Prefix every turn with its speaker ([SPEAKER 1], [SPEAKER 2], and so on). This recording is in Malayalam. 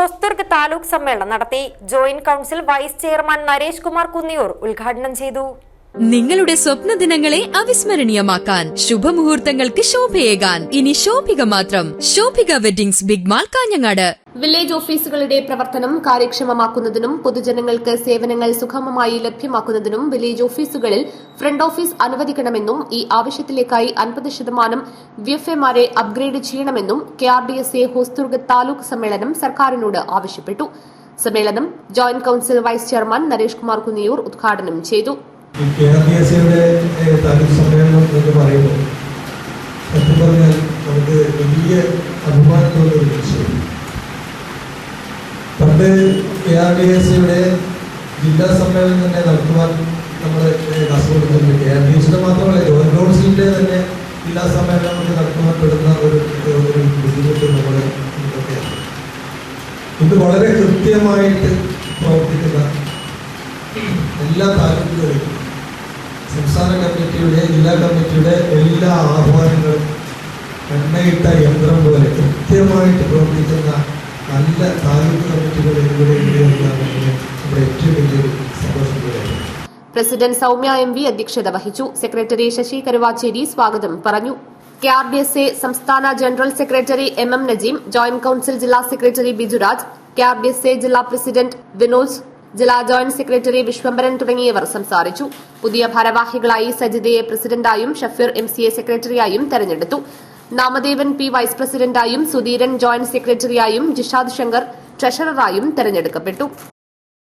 [SPEAKER 1] ഹോസ്ദുർഗ് താലൂക്ക് സമ്മേളനം നടത്തി. Joint council vice chairman Naresh Kumar Kunniyoor ഉദ്ഘാടനം ചെയ്തു.
[SPEAKER 2] നിങ്ങളുടെ സ്വപ്ന ദിനങ്ങളെ അവിസ്മരണീയമാക്കാൻ ശുഭമുഹൂർത്തങ്ങൾക്ക് ശോഭയേകാൻ ഇനി ശോഭിക മാത്രം. Shobhika weddings, big mall, Kanhangad.
[SPEAKER 3] Village ഓഫീസുകളുടെ പ്രവർത്തനം കാര്യക്ഷമമാക്കുന്നതിനും പൊതുജനങ്ങൾക്ക് സേവനങ്ങൾ സുഗമമായി ലഭ്യമാക്കുന്നതിനും വില്ലേജ് ഓഫീസുകളിൽ ഫ്രണ്ട് ഓഫീസ് അനുവദിക്കണമെന്നും ഈ ആവശ്യത്തിലേക്കായി 50% വിഎഫ്എമാരെ അപ്ഗ്രേഡ് ചെയ്യണമെന്നും KRDSA ഹോസ്ദുർഗ് താലൂക്ക് സമ്മേളനം സർക്കാരിനോട് ആവശ്യപ്പെട്ടു. സമ്മേളനം joint council vice chairman Naresh Kumar Kunniyoor ഉദ്ഘാടനം ചെയ്തു.
[SPEAKER 4] KRDSA താലൂക്ക് സമ്മേളനം എന്ന് പറയുമ്പോൾ സത്യം പറഞ്ഞാൽ നമുക്ക് വലിയ അഭിമാനത്തോടെ ഒരു വിഷയം. പണ്ട് KRDSA ജില്ലാ സമ്മേളനം തന്നെ നടത്തുവാൻ നമ്മൾ കാസർഗോഡ് KRDSA മാത്രമല്ല ജോയിന്റ് കൌൺസിലിന്റെ തന്നെ ജില്ലാ സമ്മേളനം നടത്തുവാൻ പെടുന്ന ഒരു ബുദ്ധിമുട്ട് നമ്മൾ ഇത് വളരെ കൃത്യമായിട്ട് പ്രവർത്തിക്കുന്ന എല്ലാ താലൂക്കുകളിലും സംസ്ഥാന കമ്മിറ്റിയുടെ ജില്ലാ കമ്മിറ്റിയുടെ എല്ലാ ആഹ്വാനങ്ങളും എണ്ണയിട്ട യന്ത്രം പോലെ കൃത്യമായിട്ട് പ്രവർത്തിക്കുന്ന നല്ല താലൂക്ക് കമ്മിറ്റികൾ ഇവിടെ നമ്മുടെ ഏറ്റവും വലിയൊരു സന്തോഷം കൂടെയാണ്.
[SPEAKER 3] പ്രസിഡന്റ് സൗമ്യ MV അധ്യക്ഷത വഹിച്ചു. സെക്രട്ടറി ശശി കരുവാച്ചേരി സ്വാഗതം പറഞ്ഞു. KRDSA സംസ്ഥാന general secretary MM Najeem, joint council ജില്ലാ സെക്രട്ടറി ബിജുരാജ്, KRDSA ജില്ലാ പ്രസിഡന്റ് വിനോജ്, ജില്ലാ ജോയിന്റ് സെക്രട്ടറി വിശ്വംഭരൻ തുടങ്ങിയവർ സംസാരിച്ചു. പുതിയ ഭാരവാഹികളായി സജിതയെ പ്രസിഡന്റായും ഷഫീർ MCA സെക്രട്ടറിയായും തെരഞ്ഞെടുത്തു. നാമദേവൻ P വൈസ് പ്രസിഡന്റായും സുധീരൻ ജോയിന്റ് സെക്രട്ടറിയായും ജിഷാദ് ശങ്കർ ട്രഷററായും തെരഞ്ഞെടുക്കപ്പെട്ടു.